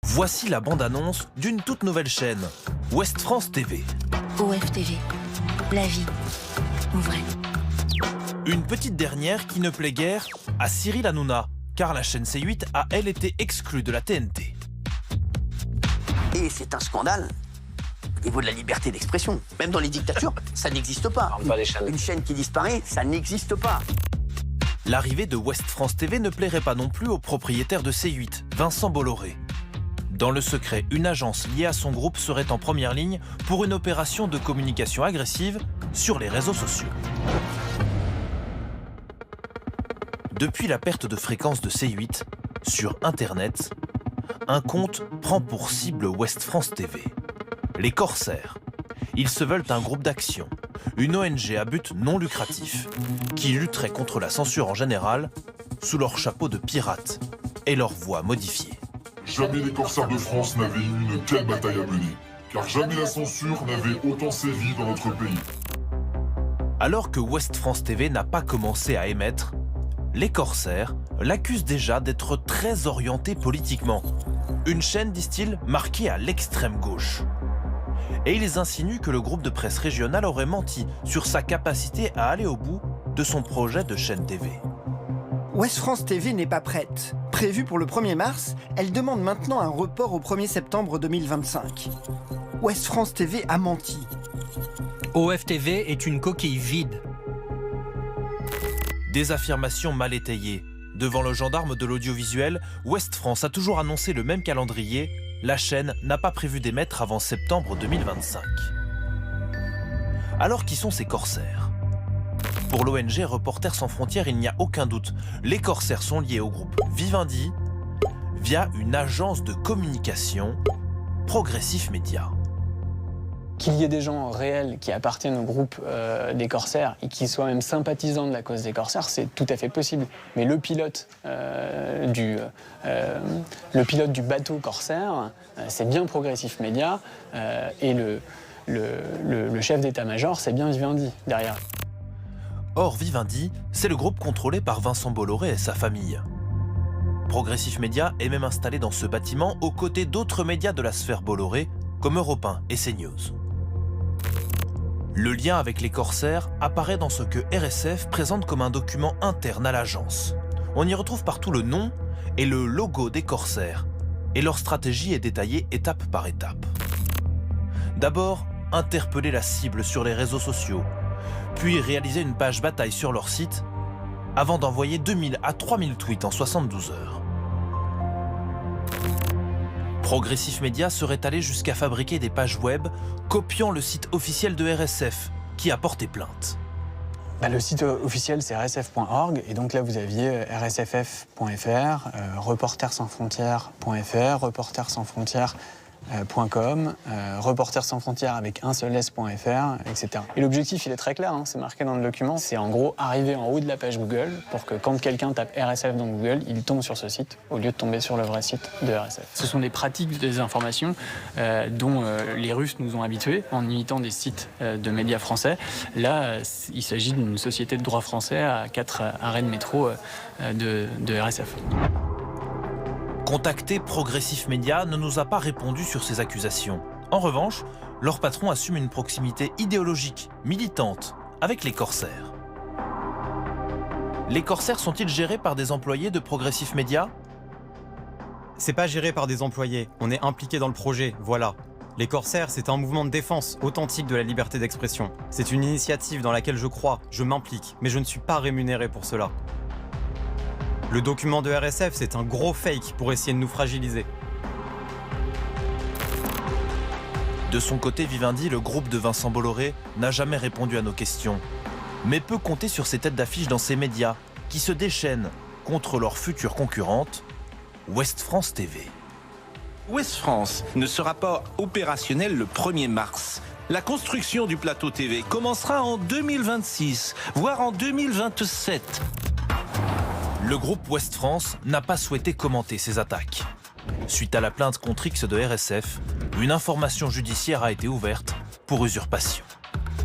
Voici la bande-annonce d'une toute nouvelle chaîne, Ouest France TV. OFTV, la vie en vrai. Une petite dernière qui ne plaît guère à Cyril Hanouna, car la chaîne C8 a, elle, été exclue de la TNT. Et c'est un scandale au niveau de la liberté d'expression. Même dans les dictatures, ça n'existe pas. Une chaîne qui disparaît, ça n'existe pas. L'arrivée de Ouest France TV ne plairait pas non plus au propriétaire de C8, Vincent Bolloré. Dans le secret, une agence liée à son groupe serait en première ligne pour une opération de communication agressive sur les réseaux sociaux. Depuis la perte de fréquence de C8, sur Internet, un compte prend pour cible Ouest France TV. Les Corsaires. Ils se veulent un groupe d'action, une ONG à but non lucratif, qui lutterait contre la censure en général, sous leur chapeau de pirates et leur voix modifiée. Jamais les Corsaires de France n'avaient eu une telle bataille à mener, car jamais la censure n'avait autant sévi dans notre pays. Alors que Ouest France TV n'a pas commencé à émettre, les Corsaires l'accusent déjà d'être très orienté politiquement. Une chaîne, disent-ils, marquée à l'extrême gauche. Et ils insinuent que le groupe de presse régional aurait menti sur sa capacité à aller au bout de son projet de chaîne TV. Ouest France TV n'est pas prête. Prévue pour le 1er mars, elle demande maintenant un report au 1er septembre 2025. Ouest France TV a menti. OFTV est une coquille vide. Des affirmations mal étayées. Devant le gendarme de l'audiovisuel, Ouest France a toujours annoncé le même calendrier. La chaîne n'a pas prévu d'émettre avant septembre 2025. Alors qui sont ces Corsaires ? Pour l'ONG Reporters sans frontières, il n'y a aucun doute. Les Corsaires sont liés au groupe Vivendi via une agence de communication, Progressif Média. Qu'il y ait des gens réels qui appartiennent au groupe des Corsaires et qui soient même sympathisants de la cause des Corsaires, c'est tout à fait possible. Mais le pilote du bateau Corsaire, c'est bien Progressif Média et le chef d'état-major, c'est bien Vivendi derrière. Or, Vivendi, c'est le groupe contrôlé par Vincent Bolloré et sa famille. Progressif Média est même installé dans ce bâtiment aux côtés d'autres médias de la sphère Bolloré, comme Europe 1 et CNews. Le lien avec les Corsaires apparaît dans ce que RSF présente comme un document interne à l'agence. On y retrouve partout le nom et le logo des Corsaires, et leur stratégie est détaillée étape par étape. D'abord, interpeller la cible sur les réseaux sociaux, puis réaliser une page bataille sur leur site, avant d'envoyer 2000 à 3000 tweets en 72 heures. Progressif Média serait allé jusqu'à fabriquer des pages web copiant le site officiel de RSF, qui a porté plainte. Le site officiel, c'est rsf.org, et donc là, vous aviez rsff.fr, reportersansfrontières.fr, reportersansfrontières.com, Reporters sans frontières avec un seul s.fr, etc. Et l'objectif, il est très clair, c'est marqué dans le document, c'est en gros arriver en haut de la page Google pour que quand quelqu'un tape RSF dans Google, il tombe sur ce site au lieu de tomber sur le vrai site de RSF. Ce sont des pratiques de désinformation dont les Russes nous ont habitués en imitant des sites de médias français. Là, il s'agit d'une société de droit français à 4 arrêts de métro de RSF. Contacté, Progressif Média ne nous a pas répondu sur ces accusations. En revanche, leur patron assume une proximité idéologique, militante, avec les Corsaires. Les Corsaires sont-ils gérés par des employés de Progressif Média ? C'est pas géré par des employés, on est impliqué dans le projet, voilà. Les Corsaires, c'est un mouvement de défense authentique de la liberté d'expression. C'est une initiative dans laquelle je crois, je m'implique, mais je ne suis pas rémunéré pour cela. Le document de RSF, c'est un gros fake pour essayer de nous fragiliser. De son côté, Vivendi, le groupe de Vincent Bolloré, n'a jamais répondu à nos questions, mais peut compter sur ses têtes d'affiche dans ces médias qui se déchaînent contre leur future concurrente, Ouest France TV. Ouest France ne sera pas opérationnel le 1er mars. La construction du plateau TV commencera en 2026, voire en 2027. Le groupe Ouest France n'a pas souhaité commenter ces attaques. Suite à la plainte contre X de RSF, une information judiciaire a été ouverte pour usurpation.